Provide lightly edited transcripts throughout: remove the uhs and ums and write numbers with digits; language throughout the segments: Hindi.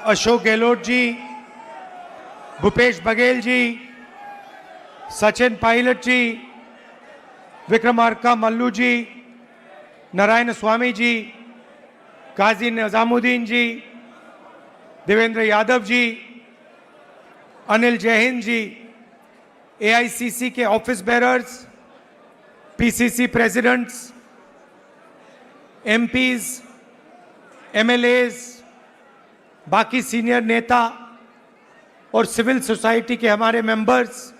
अशोक गहलोत जी, भूपेश बघेल जी, सचिन पायलट जी, विक्रमार्का मल्लू जी, नारायण स्वामी जी, काजी निजामुद्दीन जी, देवेंद्र यादव जी, अनिल जैहिंद जी, एआईसीसी के office bearers, PCC presidents, MPs, MLAs, बाकी सीनियर नेता और सिविल सोसाइटी के हमारे मेंबर्स,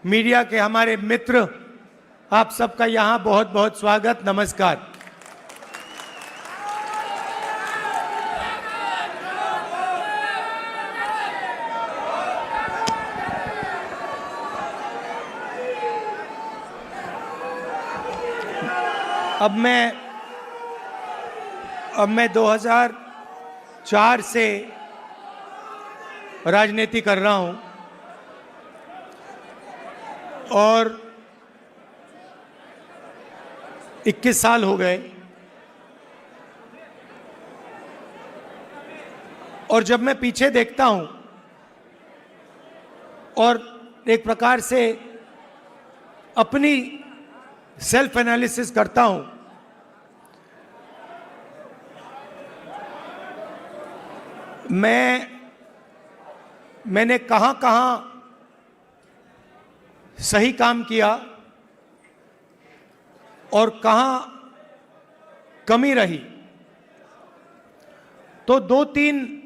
मीडिया के हमारे मित्र, आप सबका यहाँ बहुत बहुत स्वागत, नमस्कार। अब मैं 2004 से राजनीति कर रहा हूं और 21 साल हो गए। और जब मैं पीछे देखता हूं और एक प्रकार से अपनी सेल्फ एनालिसिस करता हूं, मैंने कहां सही काम किया और कहां कमी रही, तो 2-3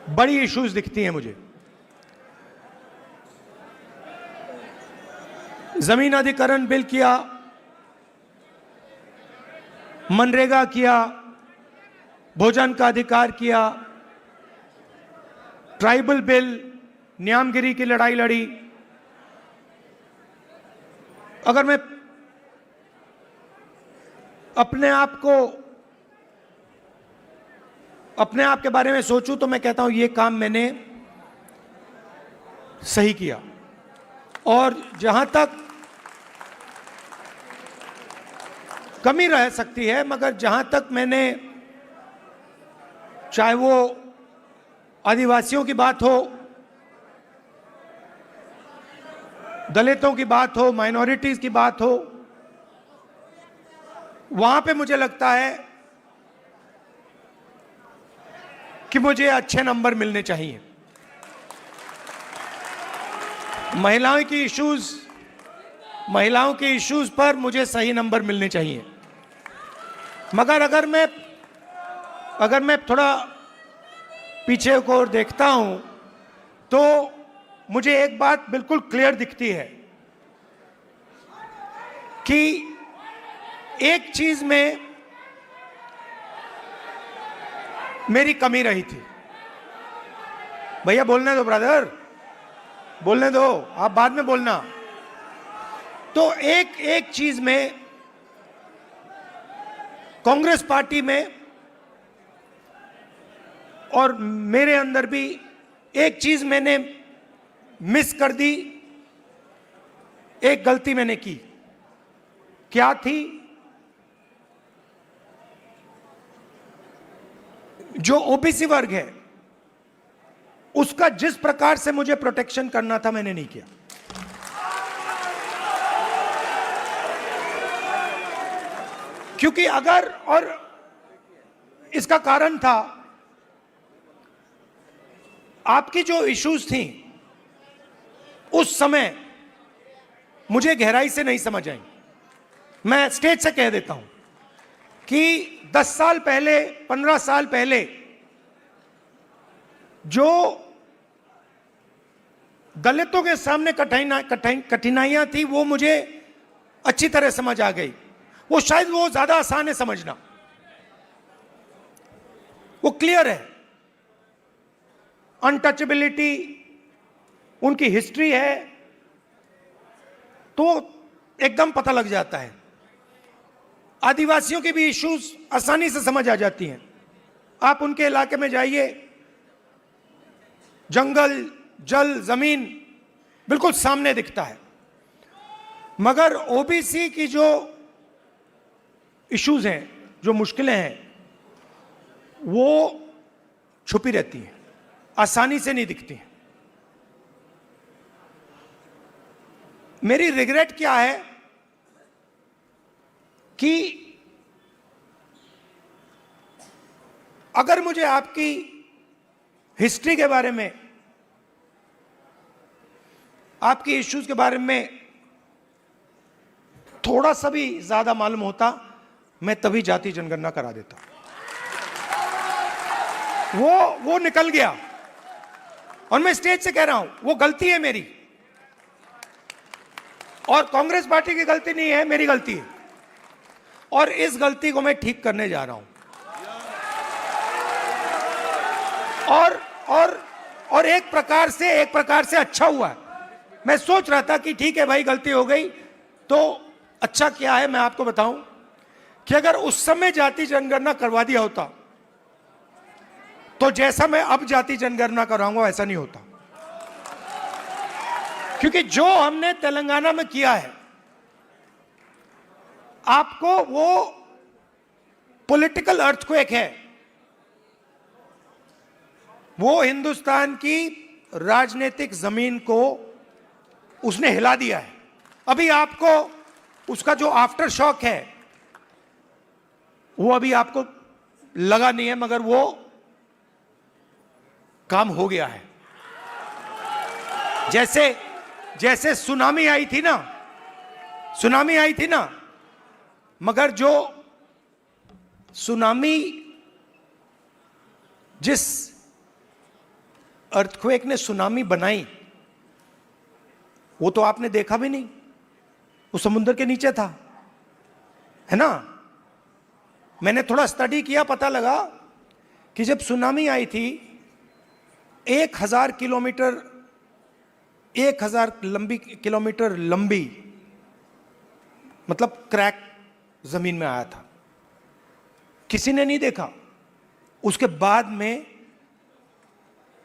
बड़ी इश्यूज दिखती हैं मुझे। जमीन अधिग्रहण बिल किया, मनरेगा किया, भोजन का अधिकार किया, ट्राइबल बिल, न्यामगिरी की लड़ाई लड़ी। अगर मैं अपने आप के बारे में सोचूं तो मैं कहता हूं ये काम मैंने सही किया। और जहां तक कमी रह सकती है, मगर जहां तक मैंने, चाहे वो आदिवासियों की बात हो, दलितों की बात हो, माइनॉरिटीज की बात हो, वहां पे मुझे लगता है कि मुझे अच्छे नंबर मिलने चाहिए। महिलाओं की इश्यूज पर मुझे सही नंबर मिलने चाहिए। मगर अगर मैं थोड़ा पीछे को देखता हूं तो मुझे एक बात बिल्कुल क्लियर दिखती है कि एक चीज में मेरी कमी रही थी। भैया बोलने दो, ब्रदर बोलने दो, आप बाद में बोलना। तो एक चीज में कांग्रेस पार्टी में और मेरे अंदर भी एक चीज मैंने मिस कर दी, एक गलती मैंने की। क्या थी? जो ओबीसी वर्ग है उसका जिस प्रकार से मुझे प्रोटेक्शन करना था, मैंने नहीं किया। क्योंकि अगर, और इसका कारण था आपकी जो इश्यूज थी उस समय मुझे गहराई से नहीं समझ आई। मैं स्टेज से कह देता हूं कि 10 साल पहले, 15 साल पहले जो दलितों के सामने कठिनाइयां थी वो मुझे अच्छी तरह समझ आ गई। वो शायद वो ज्यादा आसान है समझना, वो क्लियर है। अनटचेबिलिटी, उनकी हिस्ट्री है तो एकदम पता लग जाता है। आदिवासियों की भी इश्यूज आसानी से समझ आ जाती हैं। आप उनके इलाके में जाइए, जंगल, जल, जमीन बिल्कुल सामने दिखता है। मगर ओबीसी की जो इश्यूज हैं, जो मुश्किलें हैं, वो छुपी रहती हैं, आसानी से नहीं दिखती हैं। मेरी रिग्रेट क्या है कि अगर मुझे आपकी हिस्ट्री के बारे में, आपकी इश्यूज के बारे में थोड़ा सा भी ज्यादा मालूम होता, मैं तभी जाति जनगणना करा देता। वो निकल गया, और मैं स्टेज से कह रहा हूं वो गलती है मेरी, और कांग्रेस पार्टी की गलती नहीं है, मेरी गलती है, और इस गलती को मैं ठीक करने जा रहा हूं। और एक प्रकार से अच्छा हुआ है। मैं सोच रहा था कि ठीक है भाई, गलती हो गई, तो अच्छा क्या है मैं आपको बताऊं कि अगर उस समय जाति जनगणना करवा दिया होता तो जैसा मैं अब जाति जनगणना कराऊंगा वैसा नहीं होता। क्योंकि जो हमने तेलंगाना में किया है, आपको वो पॉलिटिकल अर्थक्वेक है, वो हिंदुस्तान की राजनीतिक जमीन को उसने हिला दिया है। अभी आपको उसका जो आफ्टर शॉक है वो अभी आपको लगा नहीं है, मगर वो काम हो गया है। जैसे सुनामी आई थी ना, मगर जो सुनामी, जिस अर्थक्वेक ने सुनामी बनाई, वो तो आपने देखा भी नहीं, वो समुद्र के नीचे था, है ना। मैंने थोड़ा स्टडी किया, पता लगा कि जब सुनामी आई थी 1000 किलोमीटर लंबी, मतलब क्रैक जमीन में आया था, किसी ने नहीं देखा। उसके बाद में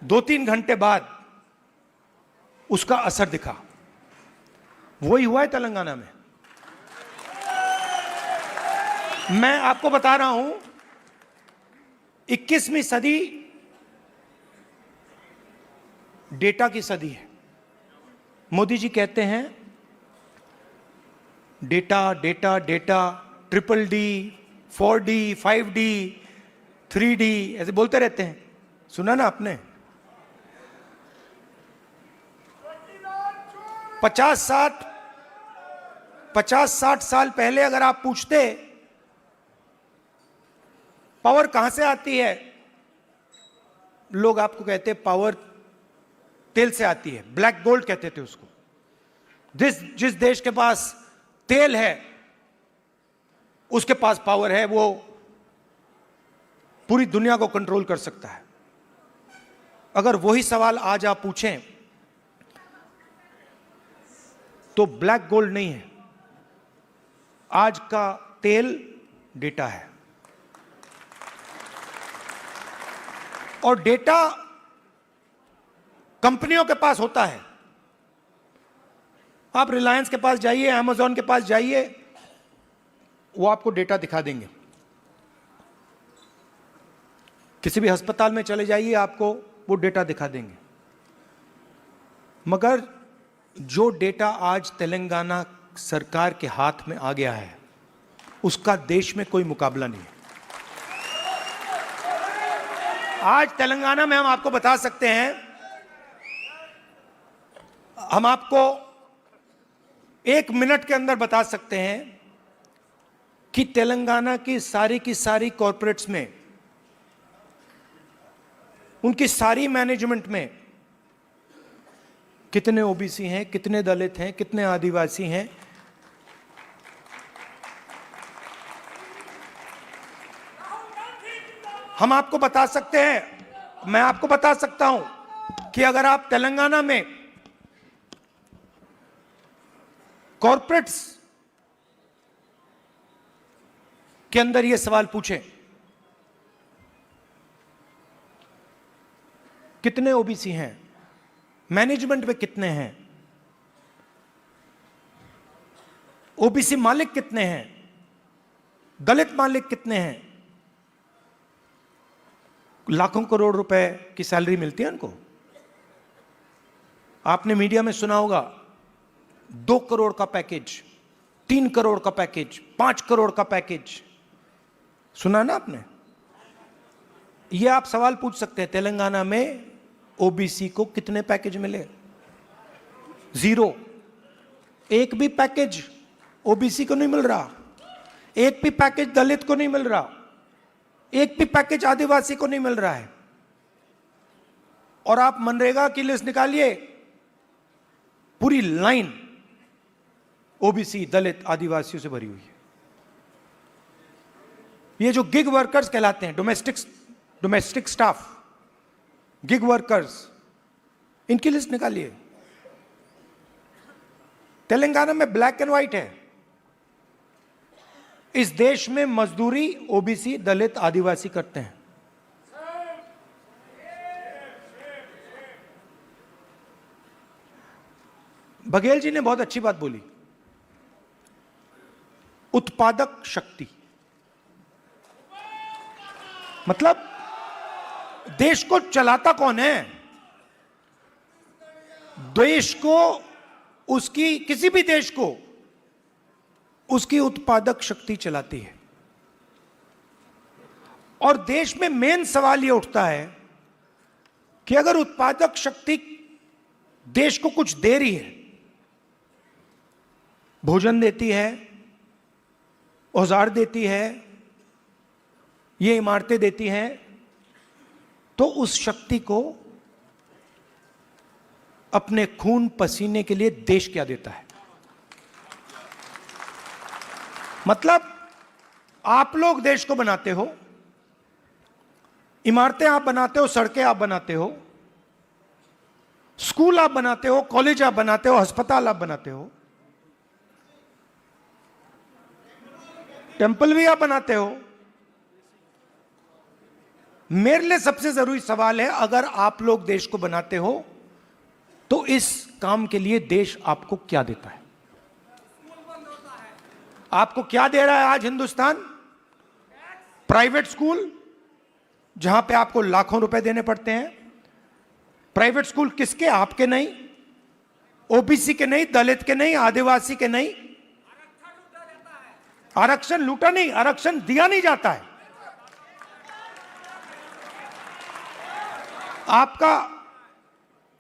2-3 घंटे बाद उसका असर दिखा। वही हुआ है तेलंगाना में। मैं आपको बता रहा हूं, 21वीं सदी डेटा की सदी है। मोदी जी कहते हैं data data data, DDD, 4D, 5D, 3D, ऐसे बोलते रहते हैं, सुना ना आपने। 50-60 साल पहले अगर आप पूछते पावर कहां से आती है, लोग आपको कहते पावर तेल से आती है, ब्लैक गोल्ड कहते थे उसको। जिस देश के पास तेल है उसके पास पावर है, वो पूरी दुनिया को कंट्रोल कर सकता है। अगर वही सवाल आज आप पूछें तो ब्लैक गोल्ड नहीं है, आज का तेल डेटा है। और डेटा कंपनियों के पास होता है। आप रिलायंस के पास जाइए, अमेज़न के पास जाइए, वो आपको डेटा दिखा देंगे। किसी भी अस्पताल में चले जाइए, आपको वो डेटा दिखा देंगे। मगर जो डेटा आज तेलंगाना सरकार के हाथ में आ गया है, उसका देश में कोई मुकाबला नहीं है। आज तेलंगाना में हम आपको बता सकते हैं, हम आपको 1 मिनट के अंदर बता सकते हैं कि तेलंगाना की सारी कॉरपोरेट्स में, उनकी सारी मैनेजमेंट में कितने ओबीसी हैं, कितने दलित हैं, कितने आदिवासी हैं। हम आपको बता सकते हैं, मैं आपको बता सकता हूं कि अगर आप तेलंगाना में कॉरपोरेट्स के अंदर यह सवाल पूछें, कितने ओबीसी हैं, मैनेजमेंट में कितने हैं, ओबीसी मालिक कितने हैं, दलित मालिक कितने हैं, लाखों करोड़ रुपए की सैलरी मिलती है उनको। आपने मीडिया में सुना होगा 2 करोड़ का पैकेज, 3 करोड़ का पैकेज, 5 करोड़ का पैकेज, सुना ना आपने? ये आप सवाल पूछ सकते हैं, तेलंगाना में ओबीसी को कितने पैकेज मिले? 0। एक भी पैकेज ओबीसी को नहीं मिल रहा, एक भी पैकेज दलित को नहीं मिल रहा, एक भी पैकेज आदिवासी को नहीं मिल रहा है। और आप मनरेगा की लिस्ट निकालिए, पूरी लाइन ओबीसी, दलित, आदिवासियों से भरी हुई है। ये जो गिग वर्कर्स कहलाते हैं, डोमेस्टिक स्टाफ, गिग वर्कर्स, इनकी लिस्ट निकालिए। तेलंगाना में ब्लैक एंड व्हाइट है। इस देश में मजदूरी ओबीसी, दलित, आदिवासी करते हैं। बघेल जी ने बहुत अच्छी बात बोली, उत्पादक शक्ति। मतलब देश को चलाता कौन है? देश को, उसकी, किसी भी देश को उसकी उत्पादक शक्ति चलाती है। और देश में मेन सवाल यह उठता है कि अगर उत्पादक शक्ति देश को कुछ दे रही है, भोजन देती है, औजार देती है, ये इमारतें देती हैं, तो उस शक्ति को अपने खून पसीने के लिए देश क्या देता है? मतलब आप लोग देश को बनाते हो, इमारतें आप बनाते हो, सड़कें आप बनाते हो, स्कूल आप बनाते हो, कॉलेज आप बनाते हो, अस्पताल आप बनाते हो, टेंपल भी आप बनाते हो। मेरे लिए सबसे जरूरी सवाल है, अगर आप लोग देश को बनाते हो तो इस काम के लिए देश आपको क्या देता है? आपको क्या दे रहा है आज हिंदुस्तान? प्राइवेट स्कूल, जहां पे आपको लाखों रुपए देने पड़ते हैं। प्राइवेट स्कूल किसके? आपके नहीं, ओबीसी के नहीं, दलित के नहीं, आदिवासी के नहीं। आरक्षण लूटा नहीं, आरक्षण दिया नहीं जाता है।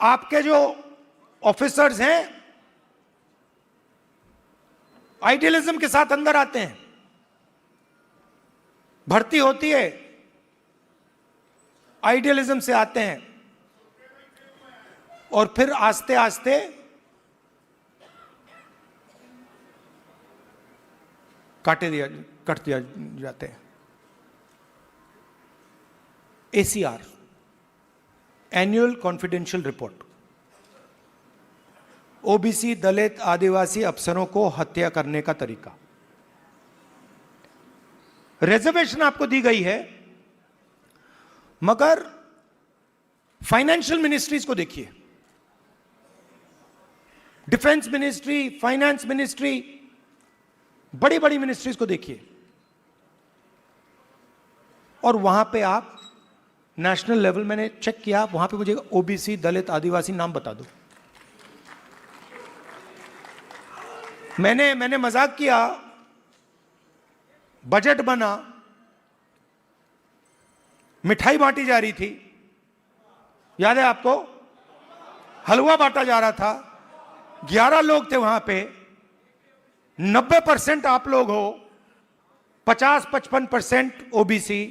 आपके जो ऑफिसर्स हैं आइडियलिज्म के साथ अंदर आते हैं, भर्ती होती है, आइडियलिज्म से आते हैं, और फिर आस्ते आस्ते कट दिया जाते हैं। ACR, annual confidential report, OBC, दलित, आदिवासी अफसरों को हत्या करने का तरीका। रिजर्वेशन आपको दी गई है, मगर फाइनेंशियल मिनिस्ट्रीज को देखिए, डिफेंस मिनिस्ट्री, फाइनेंस मिनिस्ट्री, बड़ी बड़ी मिनिस्ट्रीज को देखिए, और वहां पे आप नेशनल लेवल, मैंने चेक किया, वहां पे मुझे ओबीसी, दलित, आदिवासी नाम बता दो। मैंने मजाक किया, बजट बना, मिठाई बांटी जा रही थी, याद है आपको? हलवा बांटा जा रहा था, 11 लोग थे वहां पे, 90% आप लोग हो, 50-55% ओबीसी,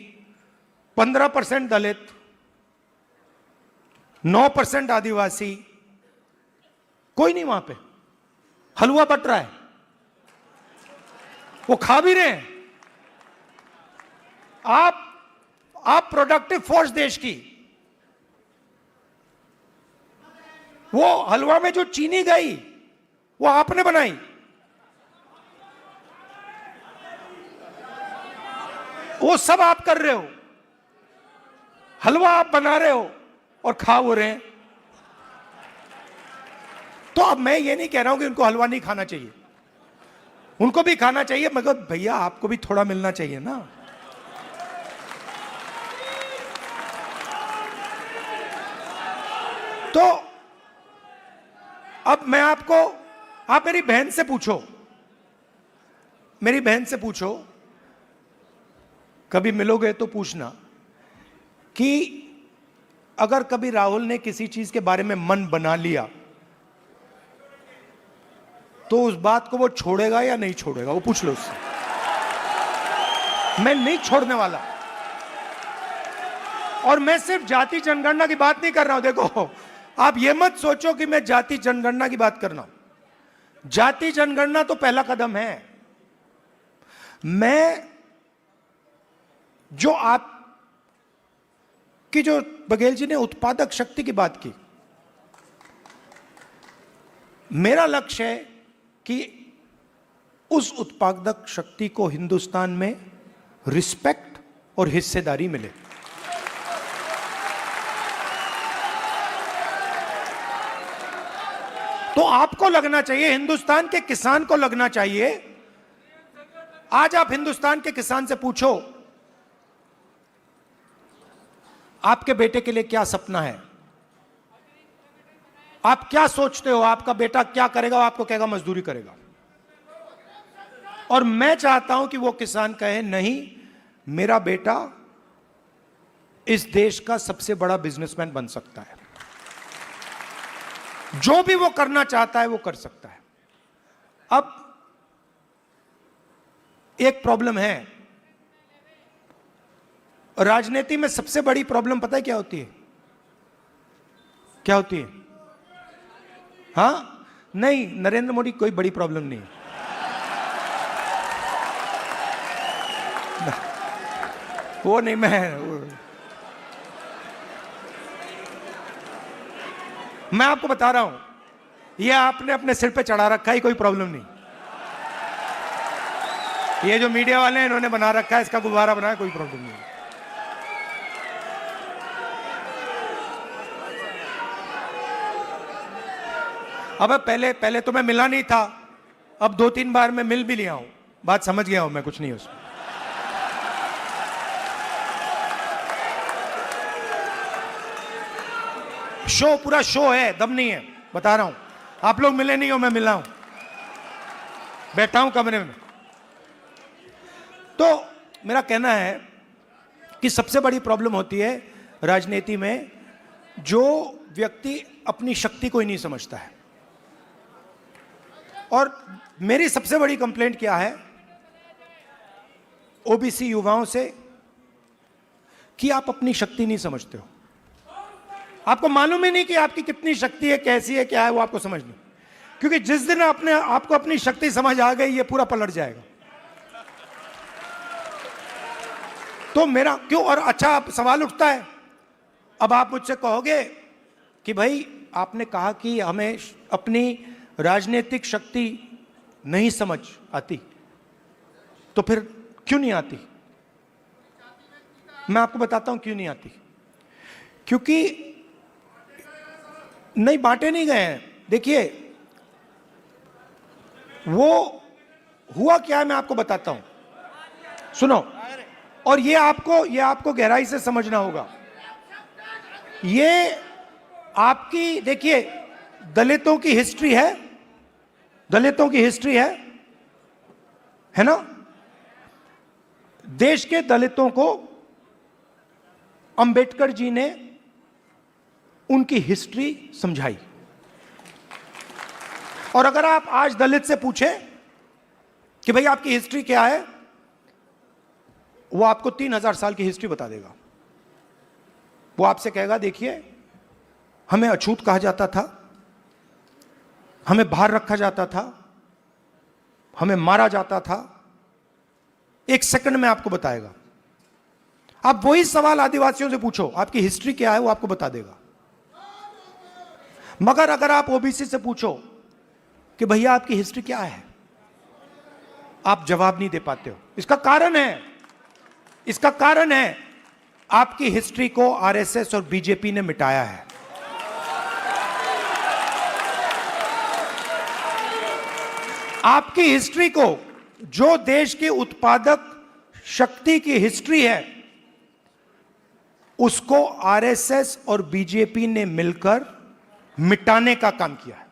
15% दलित, 9% आदिवासी, कोई नहीं वहां पे। हलवा बट रहा है, वो खा भी रहे हैं। आप प्रोडक्टिव फोर्स देश की, वो हलवा में जो चीनी गई वो आपने बनाई। वो सब आप कर रहे हो, हलवा आप बना रहे हो और खा हो रहे हैं। तो अब मैं ये नहीं कह रहा हूं कि उनको हलवा नहीं खाना चाहिए, उनको भी खाना चाहिए, मगर भैया आपको भी थोड़ा मिलना चाहिए ना। तो अब मैं आपको, आप मेरी बहन से पूछो, मेरी बहन से पूछो, कभी मिलोगे तो पूछना कि अगर कभी राहुल ने किसी चीज के बारे में मन बना लिया तो उस बात को वो छोड़ेगा या नहीं छोड़ेगा, वो पूछ लो उससे। मैं नहीं छोड़ने वाला। और मैं सिर्फ जाति जनगणना की बात नहीं कर रहा हूं। देखो, आप ये मत सोचो कि मैं जाति जनगणना की बात कर रहा हूं। जाति जनगणना तो पहला कदम है। मैं जो आप कि जो बघेल जी ने उत्पादक शक्ति की बात की, मेरा लक्ष्य है कि उस उत्पादक शक्ति को हिंदुस्तान में रिस्पेक्ट और हिस्सेदारी मिले। तो आपको लगना चाहिए, हिंदुस्तान के किसान को लगना चाहिए। आज आप हिंदुस्तान के किसान से पूछो आपके बेटे के लिए क्या सपना है, आप क्या सोचते हो, आपका बेटा क्या करेगा, वो आपको कहेगा मजदूरी करेगा। और मैं चाहता हूं कि वो किसान कहे नहीं, मेरा बेटा इस देश का सबसे बड़ा बिजनेसमैन बन सकता है, जो भी वो करना चाहता है वो कर सकता है। अब एक प्रॉब्लम है, राजनीति में सबसे बड़ी प्रॉब्लम पता है क्या होती है? क्या होती है? हाँ, नहीं, नरेंद्र मोदी कोई बड़ी प्रॉब्लम नहीं है। वो नहीं, मैं आपको बता रहा हूं, ये आपने अपने सिर पे चढ़ा रखा है, कोई प्रॉब्लम नहीं। ये जो मीडिया वाले हैं इन्होंने बना रखा है, इसका गुब्बारा बनाया, कोई प्रॉब्लम नहीं। अब पहले तो मैं मिला नहीं था, अब 2-3 बार मैं मिल भी लिया हूं, बात समझ गया हूं मैं, कुछ नहीं उसमें। शो, पूरा शो है, दम नहीं है, बता रहा हूं। आप लोग मिले नहीं हो, मैं मिला हूं, बैठा हूं कमरे में। तो मेरा कहना है कि सबसे बड़ी प्रॉब्लम होती है राजनीति में, जो व्यक्ति अपनी शक्ति को ही नहीं समझता है। और मेरी सबसे बड़ी कंप्लेंट क्या है ओबीसी युवाओं से, कि आप अपनी शक्ति नहीं समझते हो। आपको मालूम ही नहीं कि आपकी कितनी शक्ति है, कैसी है, क्या है, वो आपको समझ नहीं। क्योंकि जिस दिन आपको अपनी शक्ति समझ आ गई, ये पूरा पलट जाएगा। तो मेरा क्यों, और अच्छा आप सवाल उठता है, अब आप मुझसे कहोगे कि भाई आपने कहा कि हमें अपनी राजनीतिक शक्ति नहीं समझ आती, तो फिर क्यों नहीं आती? मैं आपको बताता हूं क्यों नहीं आती। क्योंकि नहीं, बांटे नहीं गए हैं। देखिए, वो हुआ क्या है, मैं आपको बताता हूं, सुनो। और ये आपको गहराई से समझना होगा। ये आपकी, देखिए, दलितों की हिस्ट्री है, दलितों की हिस्ट्री है ना। देश के दलितों को अंबेडकर जी ने उनकी हिस्ट्री समझाई। और अगर आप आज दलित से पूछें कि भाई आपकी हिस्ट्री क्या है, वो आपको 3000 साल की हिस्ट्री बता देगा। वो आपसे कहेगा, देखिए, हमें अछूत कहा जाता था, हमें बाहर रखा जाता था, हमें मारा जाता था। 1 सेकंड में आपको बताएगा। आप वही सवाल आदिवासियों से पूछो, आपकी हिस्ट्री क्या है, वो आपको बता देगा। मगर अगर आप ओबीसी से पूछो कि भैया आपकी हिस्ट्री क्या है, आप जवाब नहीं दे पाते हो। इसका कारण है आपकी हिस्ट्री को आरएसएस और बीजेपी ने मिटाया है। आपकी हिस्ट्री को, जो देश की उत्पादक शक्ति की हिस्ट्री है, उसको आरएसएस और बीजेपी ने मिलकर मिटाने का काम किया है।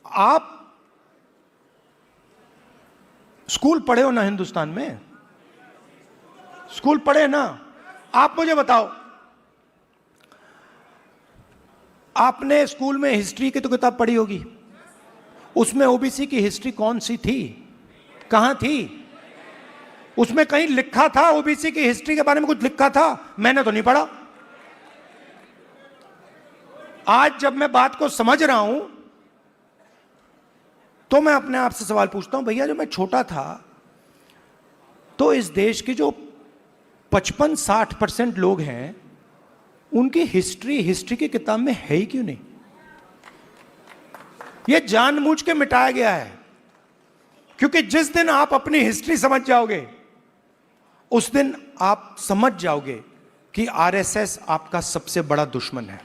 आप स्कूल पढ़े हो ना, हिंदुस्तान में स्कूल पढ़े ना। आप मुझे बताओ, आपने स्कूल में हिस्ट्री की तो किताब पढ़ी होगी, उसमें ओबीसी की हिस्ट्री कौन सी थी, कहां थी? उसमें कहीं लिखा था ओबीसी की हिस्ट्री के बारे में? कुछ लिखा था? मैंने तो नहीं पढ़ा। आज जब मैं बात को समझ रहा हूं तो मैं अपने आप से सवाल पूछता हूं, भैया जब मैं छोटा था तो इस देश के जो 55-60% लोग हैं उनकी हिस्ट्री की किताब में है ही क्यों नहीं? यह जानबूझ के मिटाया गया है, क्योंकि जिस दिन आप अपनी हिस्ट्री समझ जाओगे उस दिन आप समझ जाओगे कि आरएसएस आपका सबसे बड़ा दुश्मन है।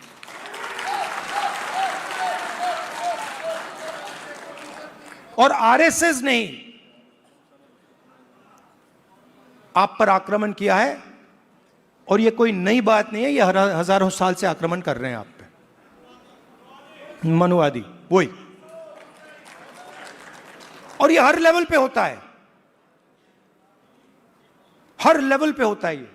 और आरएसएस ने आप पर आक्रमण किया है, और यह कोई नई बात नहीं है, यह हजारों साल से आक्रमण कर रहे हैं आप पे, मनुवादी वही। और यह हर लेवल पे होता है, हर लेवल पे होता है। ये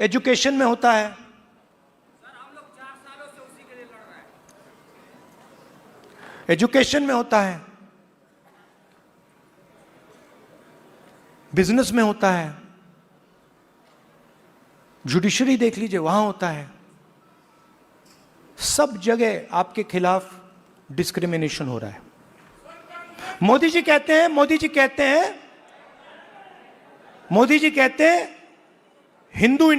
एजुकेशन में होता है, एजुकेशन में होता है, बिजनेस में होता है, जुडिशरी देख लीजिए वहां होता है। सब जगह आपके खिलाफ डिस्क्रिमिनेशन हो रहा है। मोदी जी कहते हैं हिंदू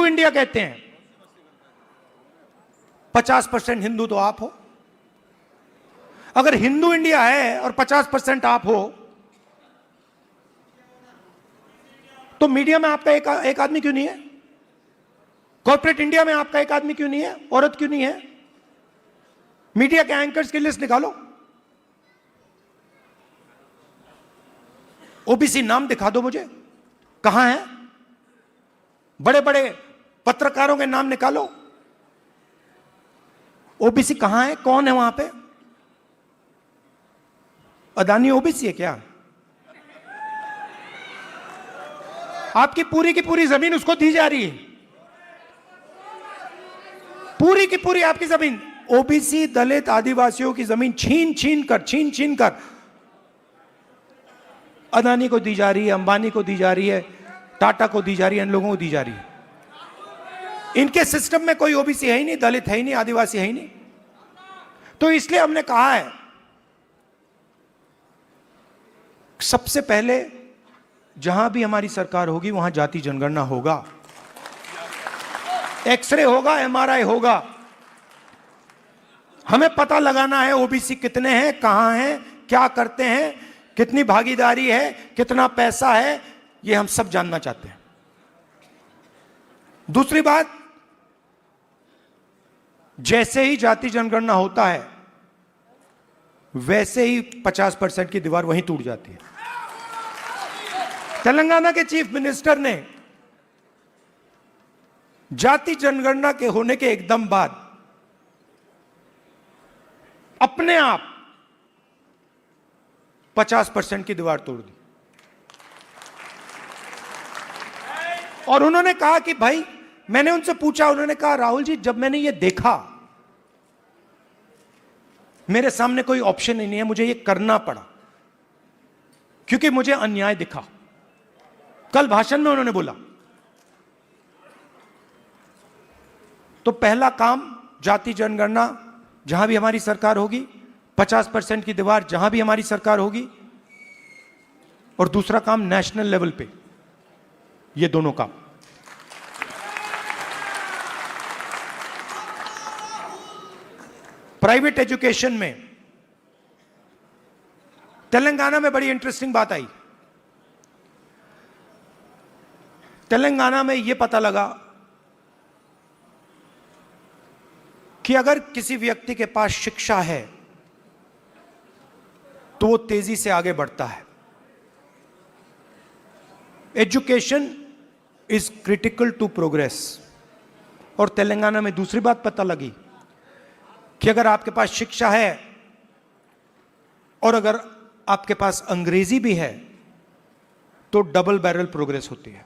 इंडिया कहते हैं। 50% हिंदू तो आप हो। अगर हिंदू इंडिया है और 50% आप हो, तो मीडिया में आपका एक आदमी क्यों नहीं है? कॉर्पोरेट इंडिया में आपका एक आदमी क्यों नहीं है? औरत क्यों नहीं है? मीडिया के एंकर्स की लिस्ट निकालो, ओबीसी नाम दिखा दो मुझे, कहां है? बड़े बड़े पत्रकारों के नाम निकालो, ओबीसी कहां है? कौन है वहां पे? अदानी ओबीसी है क्या? आपकी पूरी की पूरी जमीन उसको दी जा रही है, पूरी की पूरी आपकी जमीन। ओबीसी, दलित, आदिवासियों की जमीन छीन छीन कर अदानी को दी जा रही है, अंबानी को दी जा रही है, टाटा को दी जा रही है, इन लोगों को दी जा रही है। इनके सिस्टम में कोई ओबीसी है ही नहीं, दलित है ही नहीं, आदिवासी है ही नहीं। तो इसलिए हमने कहा है सबसे पहले जहां भी हमारी सरकार होगी वहां जाति जनगणना होगा, एक्सरे होगा, एमआरआई होगा। हमें पता लगाना है ओबीसी कितने हैं, कहां हैं, क्या करते हैं, कितनी भागीदारी है, कितना पैसा है, यह हम सब जानना चाहते हैं। दूसरी बात, जैसे ही जाति जनगणना होता है वैसे ही 50% की दीवार वहीं टूट जाती है। तेलंगाना के चीफ मिनिस्टर ने जाति जनगणना के होने के एकदम बाद अपने आप 50% की दीवार तोड़ दी, और उन्होंने कहा कि भाई, मैंने उनसे पूछा, उन्होंने कहा राहुल जी जब मैंने ये देखा, मेरे सामने कोई ऑप्शन ही नहीं है, मुझे ये करना पड़ा क्योंकि मुझे अन्याय दिखा। कल भाषण में उन्होंने बोला, तो पहला काम जाति जनगणना जहां भी हमारी सरकार होगी, 50% की दीवार जहां भी हमारी सरकार होगी, और दूसरा काम नेशनल लेवल पे, ये दोनों काम। प्राइवेट एजुकेशन में तेलंगाना में बड़ी इंटरेस्टिंग बात आई। तेलंगाना में यह पता लगा कि अगर किसी व्यक्ति के पास शिक्षा है तो वो तेजी से आगे बढ़ता है। Education is critical to progress. और तेलंगाना में दूसरी बात पता लगी कि अगर आपके पास शिक्षा है और अगर आपके पास अंग्रेजी भी है तो डबल बैरल प्रोग्रेस होती है।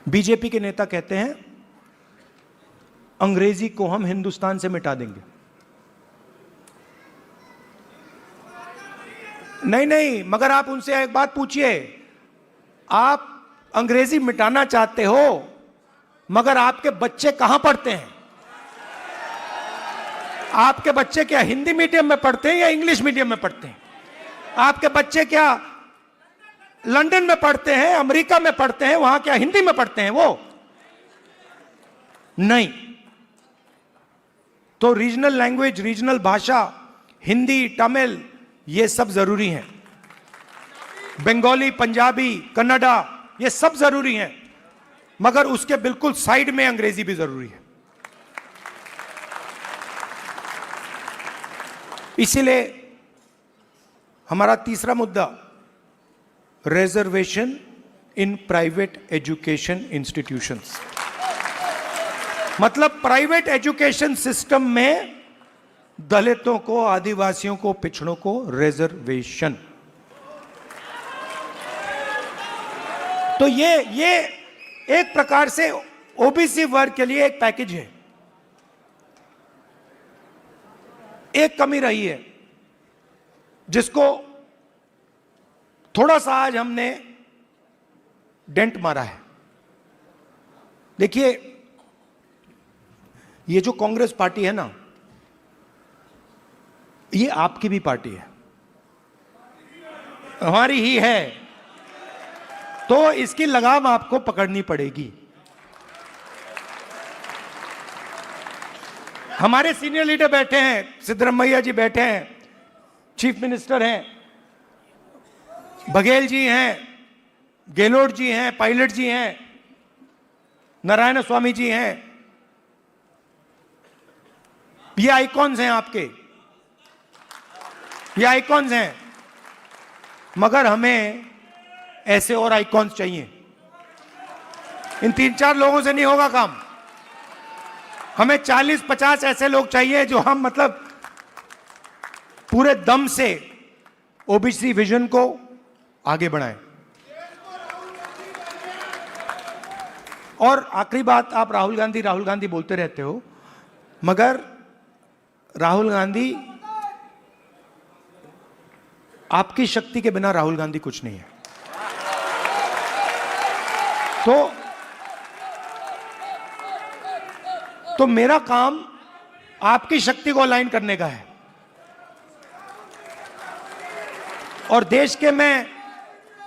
बीजेपी के नेता कहते हैं अंग्रेजी को हम हिंदुस्तान से मिटा देंगे। नहीं, मगर आप उनसे एक बात पूछिए, आप अंग्रेजी मिटाना चाहते हो मगर आपके बच्चे कहां पढ़ते हैं? आपके बच्चे क्या हिंदी मीडियम में पढ़ते हैं या इंग्लिश मीडियम में पढ़ते हैं? आपके बच्चे क्या लंदन में पढ़ते हैं, अमेरिका में पढ़ते हैं, वहां क्या हिंदी में पढ़ते हैं? वो नहीं। तो रीजनल लैंग्वेज, रीजनल भाषा, हिंदी, तमिल, ये सब जरूरी हैं। बंगाली, पंजाबी, कन्नड़ा, ये सब जरूरी हैं, मगर उसके बिल्कुल साइड में अंग्रेजी भी जरूरी है। इसीलिए हमारा तीसरा मुद्दा reservation in private education institutions, मतलब प्राइवेट एजुकेशन सिस्टम में दलितों को, आदिवासियों को, पिछड़ों को रिजर्वेशन। तो ये एक प्रकार से ओबीसी वर्ग के लिए एक पैकेज है। एक कमी रही है जिसको थोड़ा सा आज हमने डेंट मारा है। देखिए, ये जो कांग्रेस पार्टी है ना, ये आपकी भी पार्टी है, हमारी ही है, तो इसकी लगाम आपको पकड़नी पड़ेगी। हमारे सीनियर लीडर बैठे हैं, सिद्धरामैया जी बैठे हैं, चीफ मिनिस्टर हैं, बघेल जी हैं, गेहलोत जी हैं, पायलट जी हैं, नारायण स्वामी जी हैं। ये आइकॉन्स हैं आपके, ये आइकॉन्स हैं, मगर हमें ऐसे और आइकॉन्स चाहिए। इन 3-4 लोगों से नहीं होगा काम। हमें 40-50 ऐसे लोग चाहिए जो हम मतलब पूरे दम से ओबीसी विजन को आगे बढ़ाएं। और आखिरी बात, आप राहुल गांधी बोलते रहते हो, मगर राहुल गांधी, आपकी शक्ति के बिना राहुल गांधी कुछ नहीं है। तो मेरा काम आपकी शक्ति को अलाइन करने का है। और देश के मैं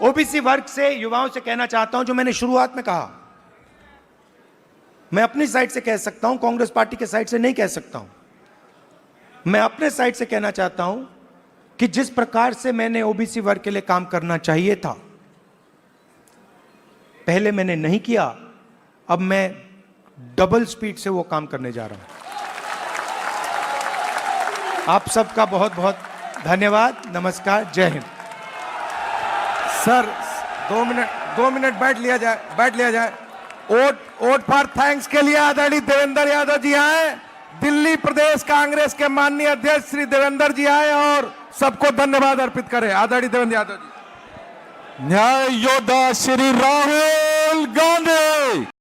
ओबीसी वर्ग से, युवाओं से कहना चाहता हूं, जो मैंने शुरुआत में कहा, मैं अपनी साइड से कह सकता हूं, कांग्रेस पार्टी के साइड से नहीं कह सकता हूं। मैं अपने साइड से कहना चाहता हूं कि जिस प्रकार से मैंने ओबीसी वर्ग के लिए काम करना चाहिए था, पहले मैंने नहीं किया, अब मैं डबल स्पीड से वो काम करने जा रहा हूं। आप सबका बहुत बहुत धन्यवाद। नमस्कार, जय हिंद। सर 2 मिनट बैठ लिया जाए। वोट फॉर थैंक्स के लिए आदरणीय देवेंद्र यादव जी आए, दिल्ली प्रदेश कांग्रेस के माननीय अध्यक्ष श्री देवेंद्र जी आए और सबको धन्यवाद अर्पित करें। आदरणीय देवेंद्र यादव जी। न्याय योद्धा श्री राहुल गांधी।